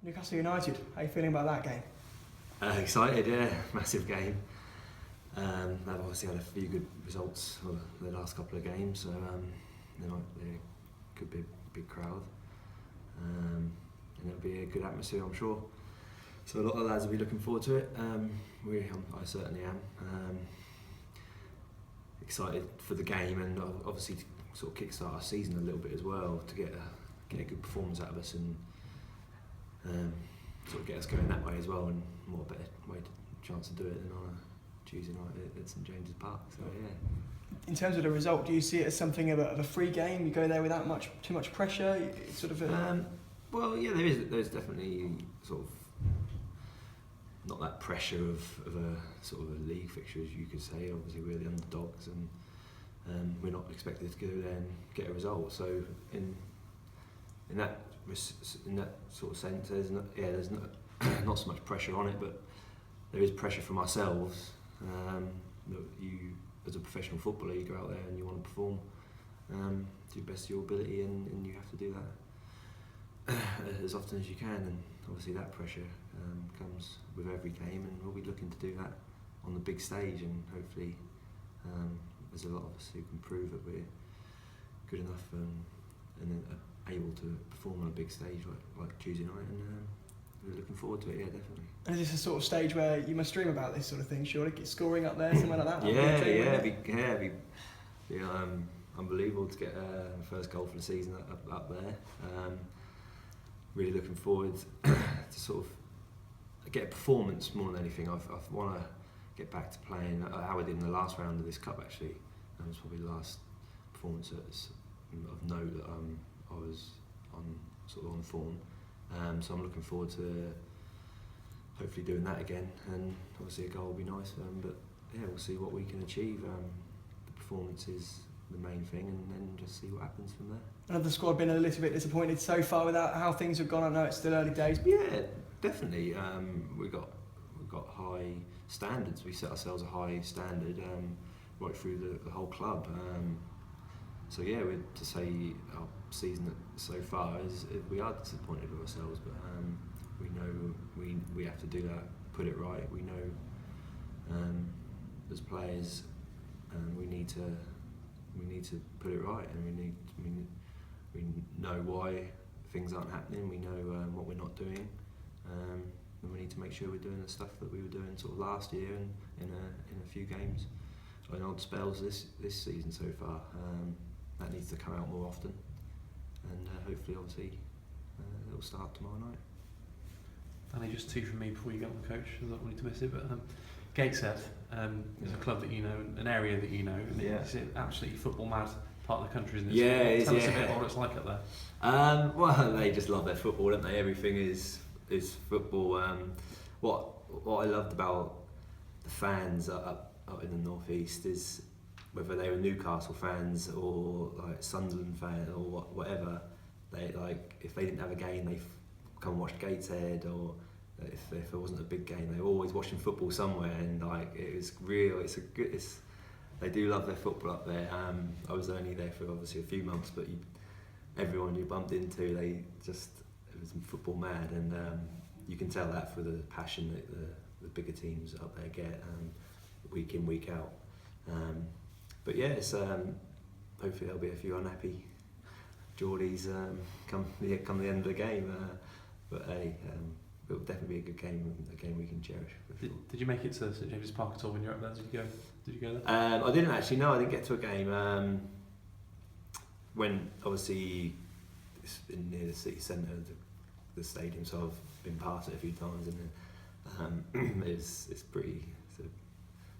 Newcastle United, how are you feeling about that game? Excited, yeah, massive game. They've obviously had a few good results for the last couple of games, so there could be a big crowd, and it'll be a good atmosphere, I'm sure. So a lot of lads will be looking forward to it. I certainly am. Excited for the game, and obviously to sort of kickstart our season a little bit as well, to get a good performance out of us and sort of get us going that way as well, and what a better chance to do it than on a Tuesday night at St James's Park. So yeah. In terms of the result, do you see it as something of a free game? You go there without too much pressure. It's sort of well, yeah, there's definitely sort of not that pressure of a sort of a league fixture, as you could say. Obviously, we're the underdogs, and we're not expected to go there and get a result. So in that sort of sense, there's not so much pressure on it, but there is pressure from ourselves. That you, as a professional footballer, you go out there and you want to perform to the best of your ability, and you have to do that as often as you can. And obviously that pressure comes with every game, and we'll be looking to do that on the big stage, and hopefully there's a lot of us who can prove that we're good enough and able to perform on a big stage like Tuesday night, and we're looking forward to it, yeah, definitely. And is this a sort of stage where you must dream about this sort of thing, surely? Get scoring up there, somewhere like that? It'd be unbelievable to get the first goal for the season up there. Really looking forward to sort of get a performance more than anything. I want to get back to playing how I did in the last round of this cup, actually. That was probably the last performance of note that I was on form. So I'm looking forward to hopefully doing that again, and obviously a goal will be nice. But yeah, we'll see what we can achieve. The performance is the main thing, and then just see what happens from there. Have the squad been a little bit disappointed so far with how things have gone? I know it's still early days. But yeah, definitely. We've got high standards. We set ourselves a high standard right through the whole club. So yeah, to say our season so far is we are disappointed with ourselves, but we know we have to do that, put it right. We know as players we need to put it right, and we know why things aren't happening. We know what we're not doing, and we need to make sure we're doing the stuff that we were doing sort of last year and in a few games, in odd spells this season so far. That needs to come out more often, and hopefully, obviously, it'll start tomorrow night. Danny, just two from me before you get on, coach. I don't want you to miss it, but Gateshead is a club that you know, an area that you know, and it's an absolutely football mad part of the country, isn't it? Yeah, Tell us a bit what it's like up there. Well, they just love their football, don't they? Everything is football. What I loved about the fans up in the northeast is, whether they were Newcastle fans or like Sunderland fans or whatever, they if they didn't have a game, they come and watch Gateshead, or if there wasn't a big game, they were always watching football somewhere, and it was real. They do love their football up there. I was only there for obviously a few months, but everyone you bumped into, it was football mad, and you can tell that for the passion that the bigger teams up there get week in, week out. But yeah, it's hopefully there'll be a few unhappy Geordies come the end of the game. But hey, it'll definitely be a good game, a game we can cherish. For sure. Did you make it to St James's Park at all when you were up there? Did you go there? I didn't actually. No, I didn't get to a game. When obviously it's near the city centre, the stadium, so I've been past it a few times, and it's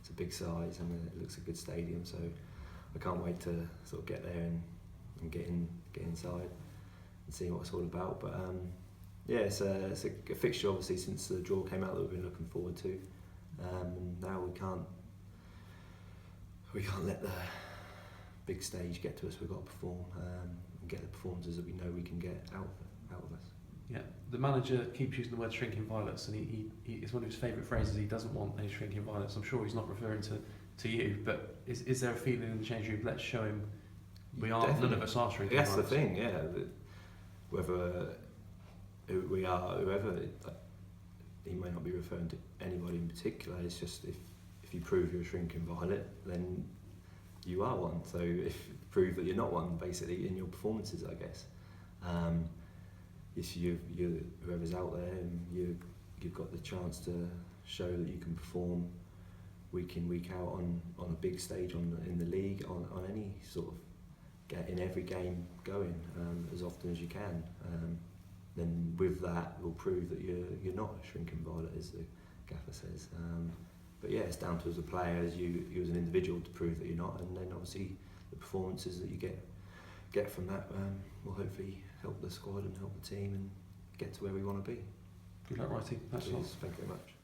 a big size, and it looks a good stadium. So I can't wait to sort of get there and get inside and see what it's all about. But yeah, it's a fixture obviously since the draw came out that we've been looking forward to, and now we can't let the big stage get to us. We've got to perform and get the performances that we know we can get out of us. Yeah, the manager keeps using the word shrinking violets, and he it's one of his favourite phrases. He doesn't want any shrinking violets. I'm sure he's not referring to you, but is there a feeling in the change room? Let's show him none of us are shrinking violets. That's the thing, yeah. Whether who we are, whoever. He may not be referring to anybody in particular. It's just if you prove you're a shrinking violet, then you are one. So prove that you're not one, basically, in your performances, I guess. If you whoever's out there, and you've got the chance to show that you can perform week in, week out on a big stage in the league, on any sort of in every game going as often as you can. Then with that, will prove that you're not a shrinking violet, as the gaffer says. But yeah, it's down to as a player, as you as an individual, to prove that you're not, and then obviously the performances that you get from that will hopefully help the squad and help the team and get to where we want to be. Good luck, Wrighty. Thanks a lot. Thank you very much.